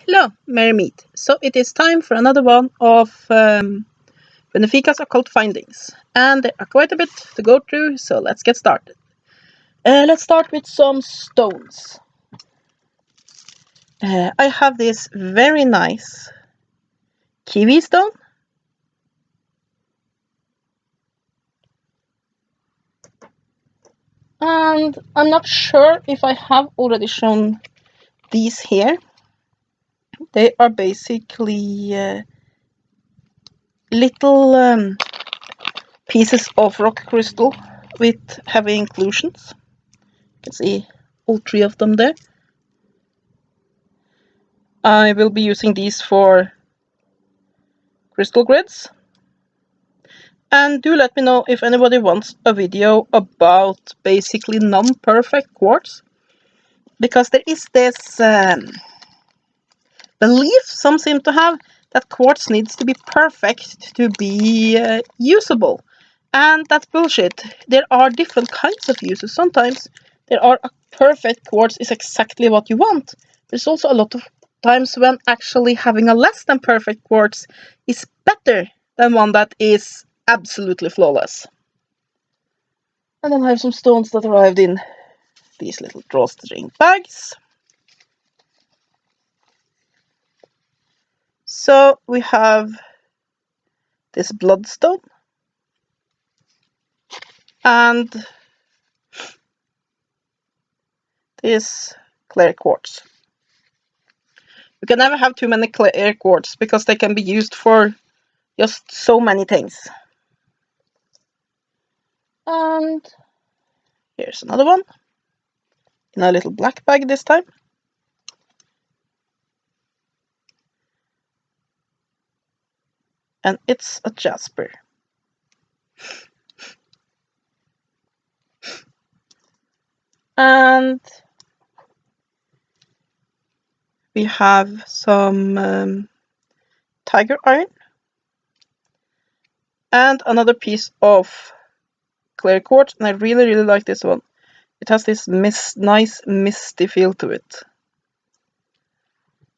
Hello, Merry Meet. So it is time for another one of Venefica's occult findings. And there are quite a bit to go through, so let's get started. Let's start with some stones. I have this very nice kiwi stone. And I'm not sure if I have already shown these here. They are basically little pieces of rock crystal with heavy inclusions. You can see all three of them there. I will be using these for crystal grids. And do let me know if anybody wants a video about basically non-perfect quartz. Because there is this belief some seem to have that quartz needs to be perfect to be usable. And that's bullshit. There are different kinds of uses. Sometimes there are a perfect quartz is exactly what you want. There's also a lot of times when actually having a less than perfect quartz is better than one that is absolutely flawless. And then I have some stones that arrived in these little drawstring bags. So we have this bloodstone and this clear quartz. You can never have too many clear quartz because they can be used for just so many things. And here's another one in a little black bag this time. And it's a jasper. And we have some tiger iron and another piece of clear quartz, and I really like this one. It has this nice misty feel to it.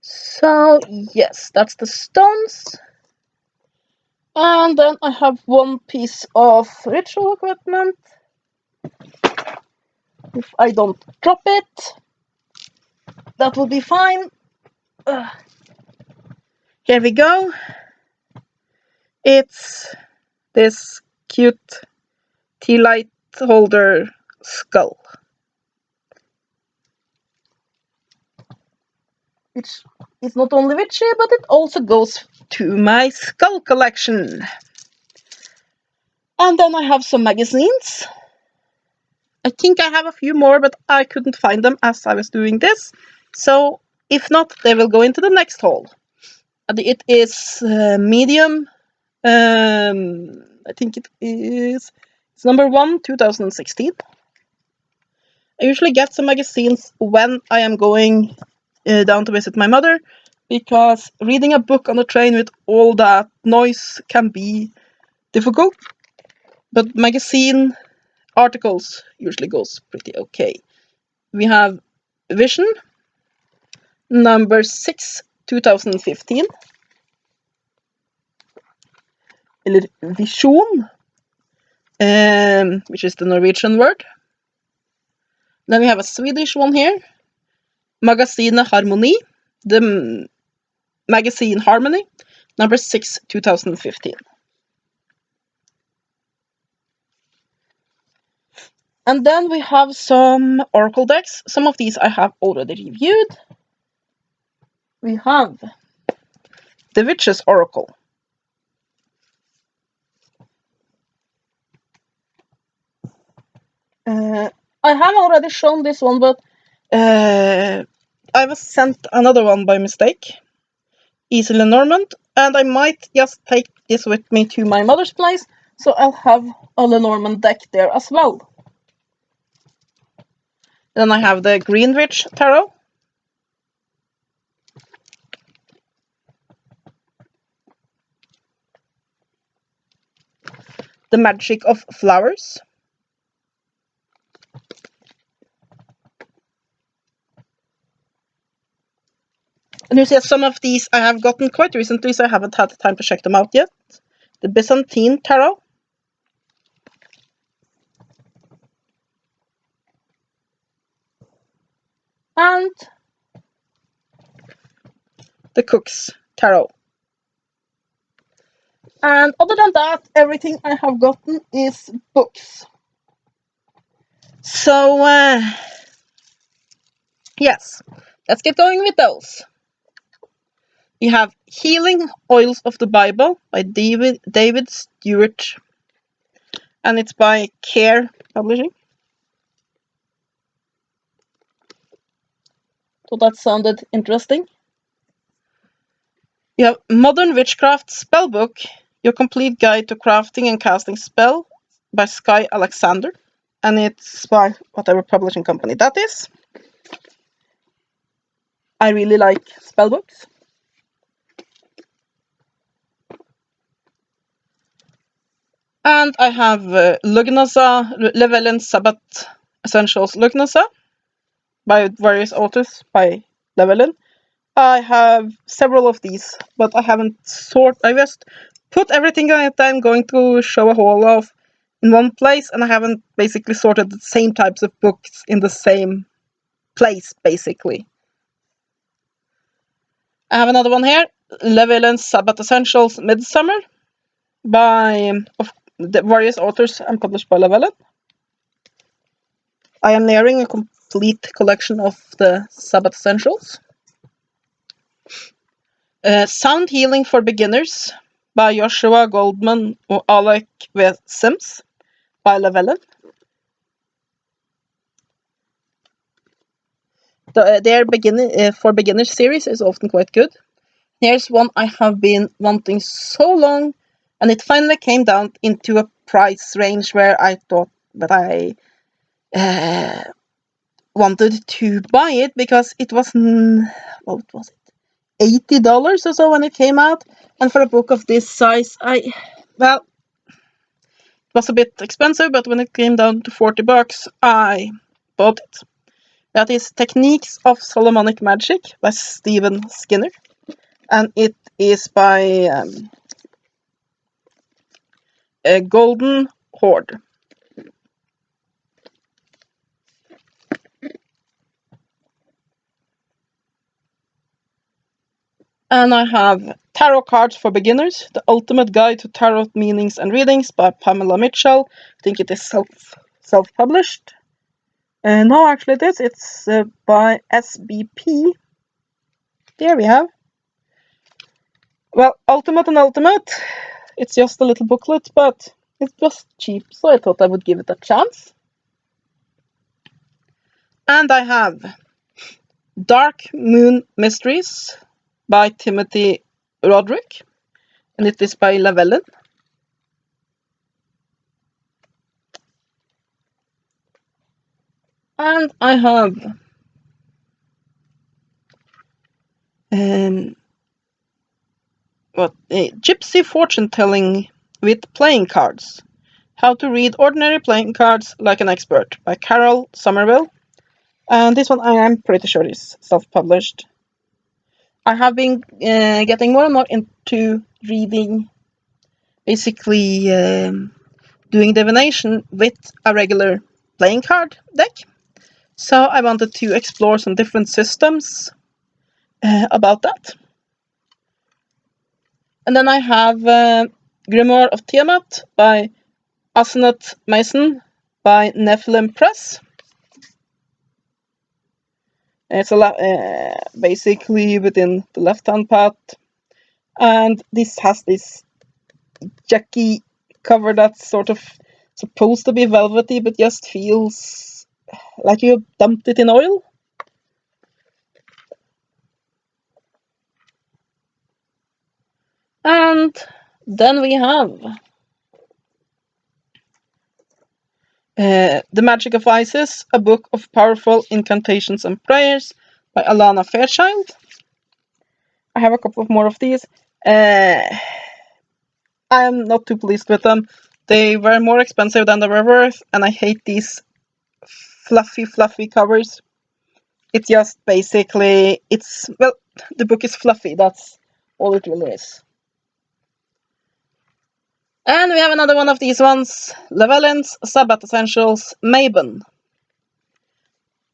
So yes, that's the stones. And then I have one piece of ritual equipment. If I don't drop it, that will be fine. Here we go. It's this cute tea light holder skull. Which is not only witchy, but it also goes to my skull collection. And then I have some magazines. I think I have a few more, but I couldn't find them as I was doing this. So if not, they will go into the next haul. It is medium. I think it's number 1, 2016. I usually get some magazines when I am going down to visit my mother, because reading a book on the train with all that noise can be difficult. But magazine articles usually goes pretty okay. We have Vision, number 6, 2015. Eller Vision, which is the Norwegian word. Then we have a Swedish one here, Magazine Harmoni, the magazine Harmony, number 6, 2015. And then we have some oracle decks. Some of these I have already reviewed. We have the Witch's Oracle. I have already shown this one, but I was sent another one by mistake. Easy Lenormand, and I might just take this with me to my mother's place, so I'll have a Lenormand deck there as well. Then I have the Greenwich Tarot. The Magic of Flowers. And you see some of these I have gotten quite recently, so I haven't had the time to check them out yet. The Byzantine Tarot. And the Cook's Tarot. And other than that, everything I have gotten is books. So, yes, let's get going with those. We have Healing Oils of the Bible by David Stewart. And it's by Care Publishing. So that sounded interesting. You have Modern Witchcraft Spellbook, Your Complete Guide to Crafting and Casting Spell by Sky Alexander. And it's by whatever publishing company that is. I really like spellbooks. And I have Lugnasa, Llewellyn Sabbath Essentials Lugnasa by various authors by Llewellyn. I have several of these, but I haven't I just put everything that I'm going to show a haul of in one place, and I haven't basically sorted the same types of books in the same place, basically. I have another one here, Llewellyn Sabbath Essentials Midsummer by the various authors and published by Llewellyn. I am nearing a complete collection of the Sabbath Essentials. Sound Healing for Beginners by Joshua Goldman and Alec V. Sims by Llewellyn. Their for beginners series is often quite good. Here's one I have been wanting so long, and it finally came down into a price range where I thought that I wanted to buy it, because it was, what was it, $80 or so when it came out, and for a book of this size, it was a bit expensive, but when it came down to $40, I bought it. That is Techniques of Solomonic Magic by Stephen Skinner, and it is by Golden Horde. And I have Tarot Cards for Beginners, The Ultimate Guide to Tarot Meanings and Readings by Pamela Mitchell. I think it is self-published. No, actually it is. It's by SBP. There we have. Well, Ultimate and Ultimate. It's just a little booklet, but it was cheap, so I thought I would give it a chance. And I have Dark Moon Mysteries by Timothy Roderick, and it is by Llewellyn. And I have Gypsy Fortune Telling with Playing Cards. How to Read Ordinary Playing Cards Like an Expert by Carol Somerville. And this one I am pretty sure is self-published. I have been getting more and more into reading, basically doing divination with a regular playing card deck. So I wanted to explore some different systems about that. And then I have Grimoire of Tiamat by Asenath Mason by Nephilim Press. It's basically within the left-hand path, and this has this jacky cover that's sort of supposed to be velvety, but just feels like you dumped it in oil. And then we have The Magic of Isis, a book of powerful incantations and prayers by Alana Fairchild. I have a couple of more of these. I am not too pleased with them. They were more expensive than they were worth, and I hate these fluffy covers. It's just basically, the book is fluffy. That's all it really is. And we have another one of these ones, Llewellyn's Sabbath Essentials Mabon,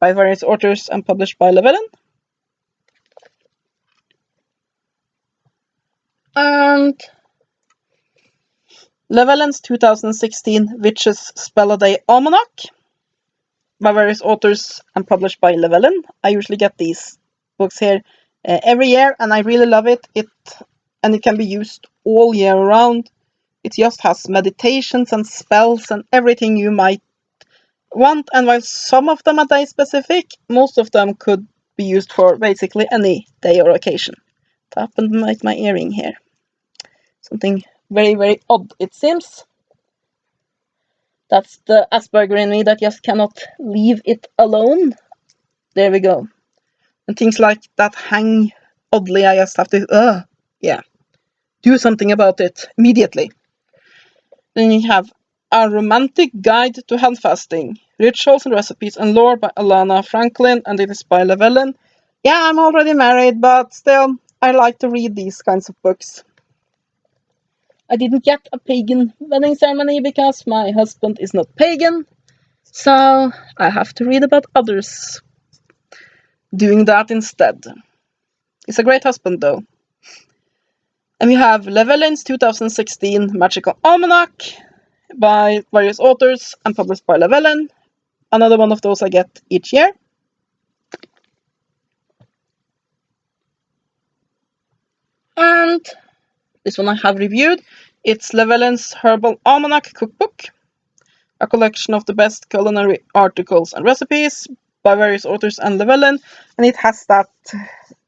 by various authors and published by Llewellyn. And Llewellyn's 2016 Witches Spell a Day Almanac, by various authors and published by Llewellyn. I usually get these books here every year, and I really love it. It can be used all year round. It just has meditations and spells and everything you might want, and while some of them are day specific, most of them could be used for basically any day or occasion. It happened to make my earring here. Something very, very odd, it seems. That's the Asperger in me that just cannot leave it alone. There we go. And things like that hang oddly, I just have to, do something about it immediately. Then you have A Romantic Guide to Handfasting, Rituals and Recipes and Lore by Alana Franklin, and it is by Llewellyn. Yeah, I'm already married, but still, I like to read these kinds of books. I didn't get a pagan wedding ceremony because my husband is not pagan, so I have to read about others doing that instead. He's a great husband, though. And we have Llewellyn's 2016 Magical Almanac by various authors and published by Llewellyn. Another one of those I get each year. And this one I have reviewed. It's Llewellyn's Herbal Almanac Cookbook, a collection of the best culinary articles and recipes by various authors and Llewellyn. And it has that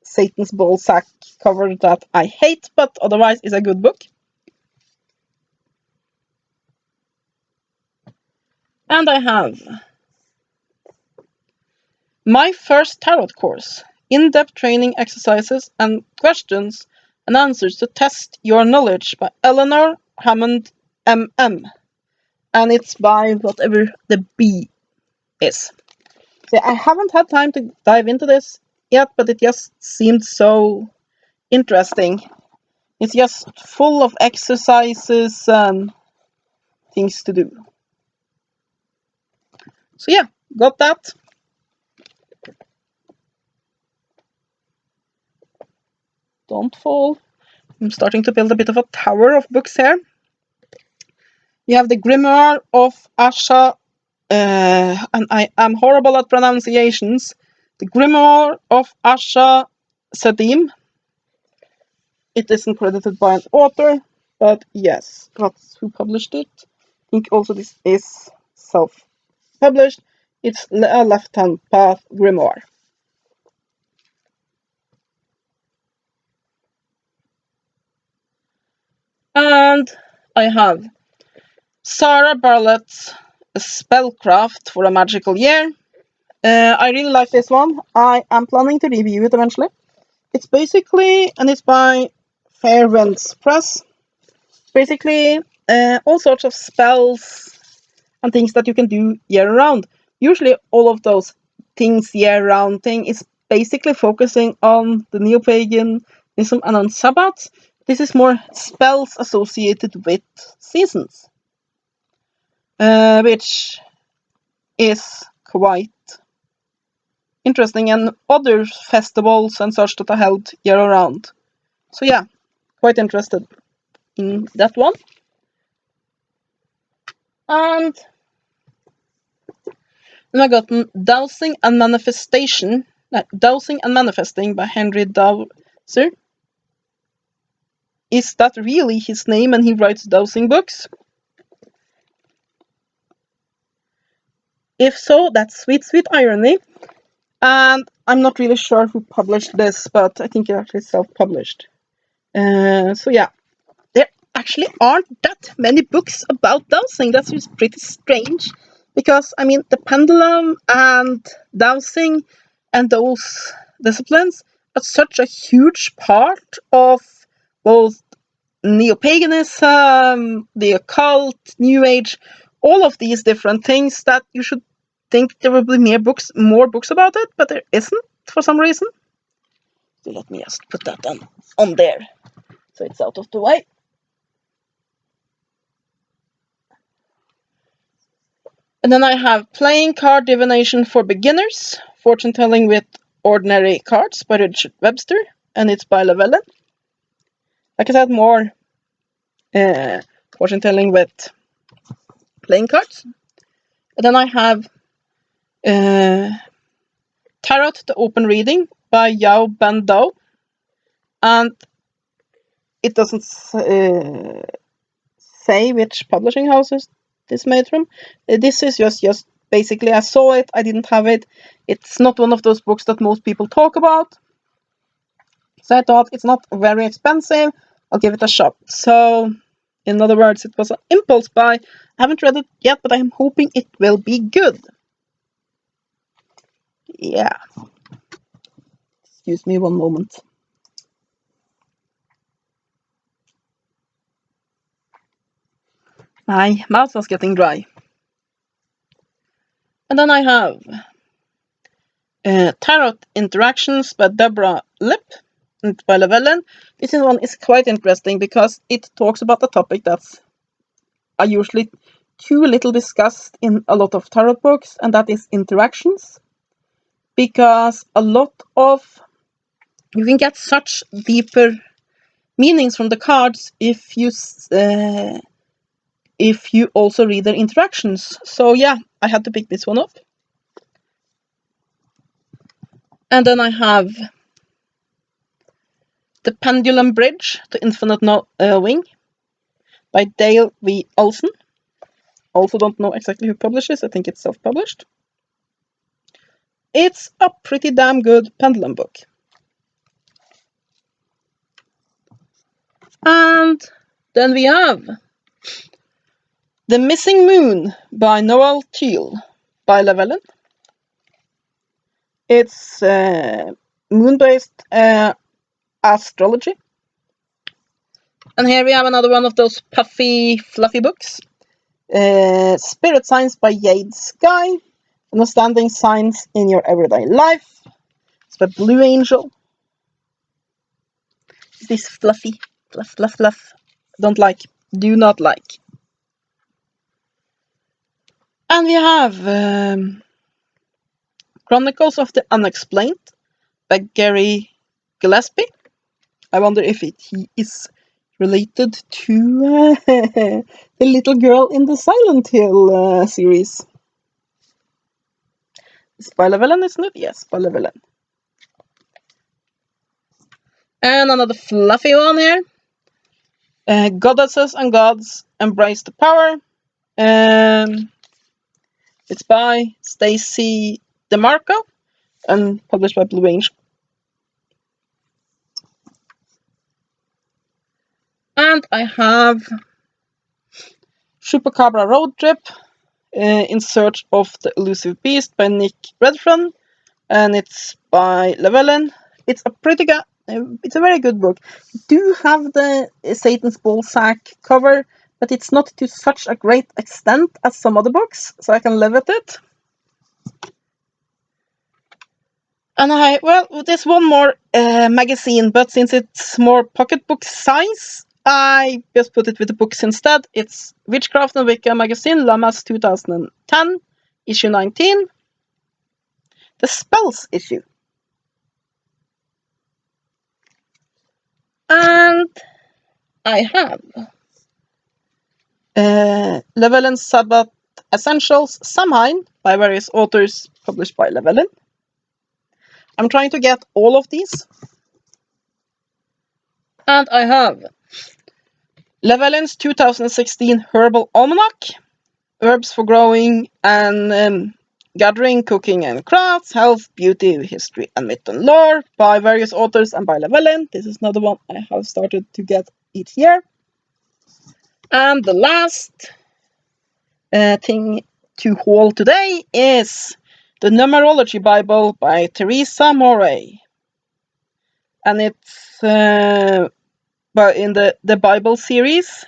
Satan's ball sack cover that I hate, but otherwise is a good book. And I have My First Tarot Course, in-depth training exercises and questions and answers to test your knowledge by Eleanor Hammond MM. And it's by whatever the B is. So I haven't had time to dive into this yet, but it just seemed so interesting. It's just full of exercises and things to do. So yeah, got that. Don't fall. I'm starting to build a bit of a tower of books here. You have the Grimoire of Asha, and I am horrible at pronunciations. The Grimoire of Asha Sadim. It isn't credited by an author, but yes, that's who published it. I think also this is self-published. It's a Left-Hand Path Grimoire. And I have Sarah Barlett's Spellcraft for a Magical Year. I really like this one. I am planning to review it eventually. It's basically, and it's by Fair Winds Press. Basically, all sorts of spells and things that you can do year-round. Usually, all of those things year-round thing is basically focusing on the neo-paganism and on Sabbath. This is more spells associated with seasons, which is quite interesting, and other festivals and such that are held year-round. So yeah, quite interested in that one. And then I got Dowsing and Manifesting by Henry Dowser. Is that really his name and he writes dowsing books? If so, that's sweet, sweet irony. And I'm not really sure who published this, but I think it actually self-published. So yeah, there actually aren't that many books about dowsing. That's just pretty strange. Because, I mean, the pendulum and dowsing and those disciplines are such a huge part of both neo-paganism, the occult, New Age, all of these different things that you should think there will be more books about it, but there isn't for some reason. So let me just put that on there, so it's out of the way. And then I have Playing Card Divination for Beginners, Fortune Telling with Ordinary Cards by Richard Webster, and it's by Llewellyn. Like I said, more fortune telling with playing cards. And then I have Tarot, the Open Reading by Yao Ban Dao. And it doesn't say which publishing houses this made from. This is just basically, I saw it, I didn't have it. It's not one of those books that most people talk about. So I thought it's not very expensive, I'll give it a shot. So, in other words, it was an impulse buy. I haven't read it yet, but I'm hoping it will be good. Yeah. Excuse me one moment. My mouth was getting dry. And then I have Tarot Interactions by Deborah Lipp and by Llewellyn. This one is quite interesting because it talks about a topic that's usually too little discussed in a lot of tarot books, and that is interactions. Because a lot of you can get such deeper meanings from the cards if you also read their interactions. So yeah, I had to pick this one up. And then I have The Pendulum Bridge to Infinite Wing by Dale V. Olson. Also don't know exactly who publishes. I think it's self-published. It's a pretty damn good pendulum book. And then we have The Missing Moon by Noel Teal by Llewellyn. It's moon-based astrology. And here we have another one of those puffy, fluffy books. Spirit Signs by Jade Sky. Understanding Signs in Your Everyday Life. It's by Blue Angel. Is this fluffy? Fluff. Don't like. Do not like. And we have Chronicles of the Unexplained by Gary Gillespie. I wonder if he is related to the little girl in the Silent Hill series. Is it by Llewellyn, isn't it? Yes, by Llewellyn. And another fluffy one here. Goddesses and Gods Embrace the Power. It's by Stacey DeMarco and published by Blue Angel. And I have Chupacabra Road Trip In Search of the Elusive Beast by Nick Redfern, and it's by Llewellyn. It's a very good book. You do have the Satan's Ballsack cover, but it's not to such a great extent as some other books, so I can live with it. And there's one more magazine, but since it's more pocketbook size, I just put it with the books instead. It's Witchcraft and Wicca magazine, Lamas 2010, issue 19. The Spells issue. And I have Llewellyn Sabbath Essentials, Samhain, by various authors, published by Llewellyn. I'm trying to get all of these. And I have Llewellyn's 2016 Herbal Almanac, Herbs for Growing and Gathering, Cooking and Crafts, Health, Beauty, History and Myth and Lore, by various authors and by Llewellyn. This is another one I have started to get each year. And the last thing to haul today is the Numerology Bible by Teresa Moray. And it's in the Bible series,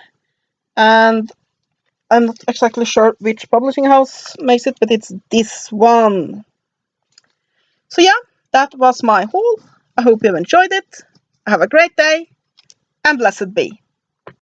and I'm not exactly sure which publishing house makes it, but it's this one. So yeah, that was my haul. I hope you have enjoyed it. Have a great day, and blessed be.